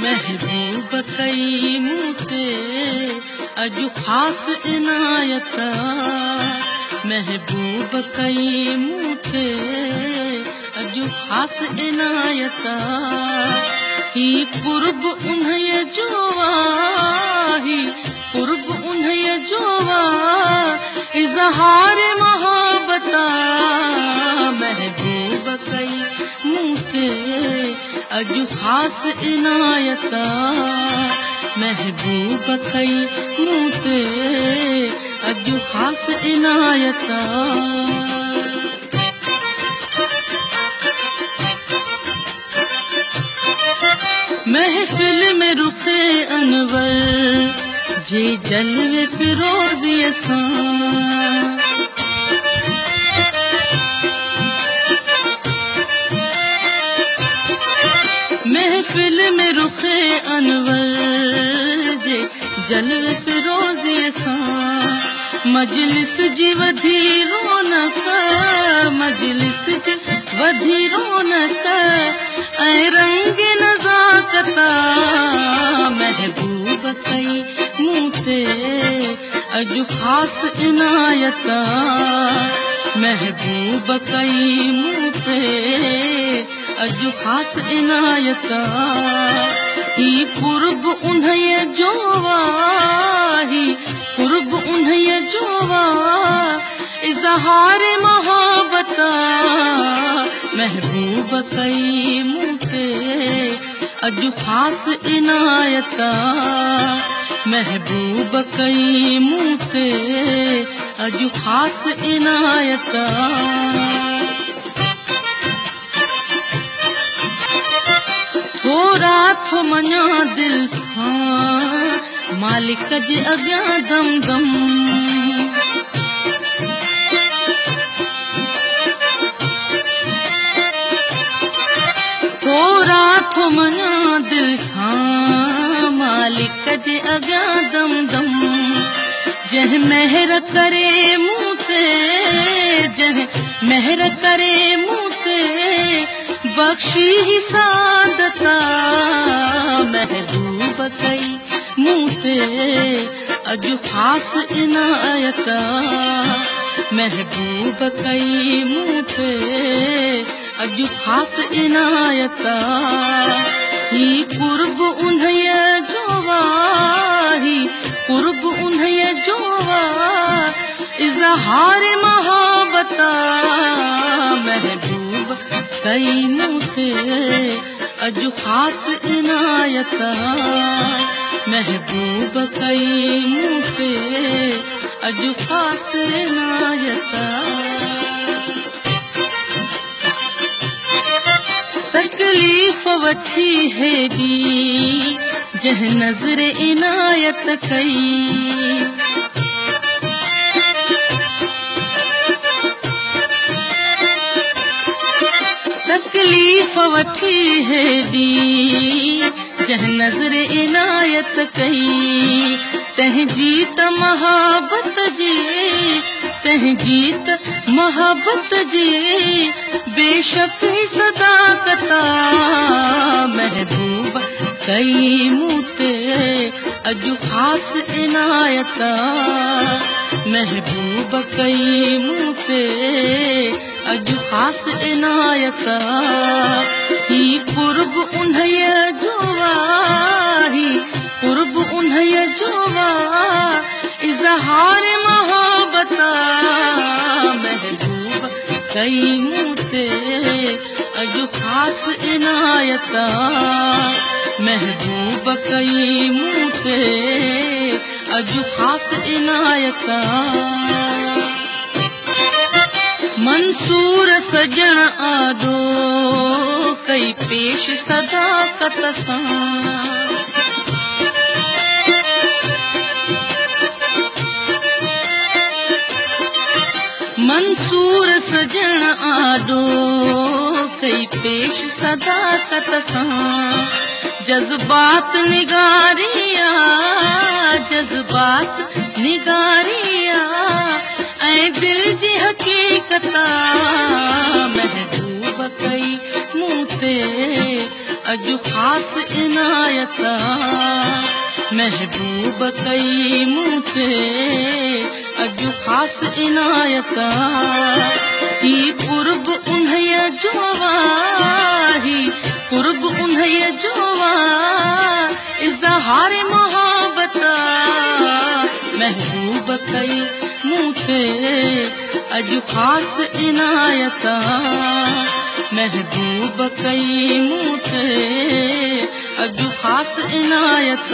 महबूब कई मूते अजु खास इनायत महबूब कई मूते अजु खास इनायत ही कुर्ब उन्हें जोवा ही कुर्ब उन्हें जोवा इजहार मोहब्बता महबूब कई मूते अजु खास इनायता महबूब कई मूते अजु खास इनायता महफिल में रुखे अनवर जे जलवे फिरोजी असां महफिल में रुखे अनवर जे जलवे फिरोजी असां मजलिस जी वधी रौनक मजलिस जी वधी रौनक ऐं रंग नज़ाकता महबूब कई मूते अजु खास इनायता महबूब कई मूते अजु खास इनायता ही कुर्ब उन्हें जोवा ही कुर्ब उन्हें जोवा इजहार मोहब्बता महबूब कई मूते अजु खास इनायता महबूब कई मूते अजु खास इनायता थोरा थो मञा दिल सां मालिक जे अॻियां दम दम थोरा थो मञा दिल सां मालिक जे अॻियां दम दम जंहिं महर करे मूं ते जंहिं महर करे मूं ते बख्शी ही सादता महबूब कई मूते अजु खास इनायता महबूब कई मूते अजु खास इनायता ही कुर्ब उन्हें जोवा ही कुर्ब उन्हें जोवा इजहार मोहब्बता महबूब कई मूते अजु खास इनायता महबूब कई मूते अजु खास इनायता तकलीफ़ वठी हेॾी जंहिं नज़र इनायत कई तकलीफ़ वठी हेॾी जंहिं नज़र इनायत कई तंहिंजी त मोहब्बत जी तंहिंजी त मोहब्बत जी बेशक सदाकता महबूब कई मूते अजु खास इनायता महबूब कई मूते अजु खास इनायता ही कुर्ब उन्हें जोवा ही कुर्ब उन्हें जोवा इजहार मोहब्बता महबूब कई मूते अजु खास इनायता महबूब कई मूते अजु खास इनायता मंसूर सजण आदो कई पेश सदाकत सां मंसूर सजण आदो कई पेश सदाकत सां जज्बात निगारिया जज्बात निगारिया ऐं दिल जी हकीकता महबूब कई मूं ते अॼु ख़ासि इनायत महबूब कई मूं ते अॼु ख़ासि इनायत ही कुर्ब उन्हीअ जो ही कुर्ब उन्हीअ जो इज़हार मोहब्बत महबूब कई मूं ते अॼु ख़ासि इनायत महबूब कई मूं ते अॼु ख़ासि इनायत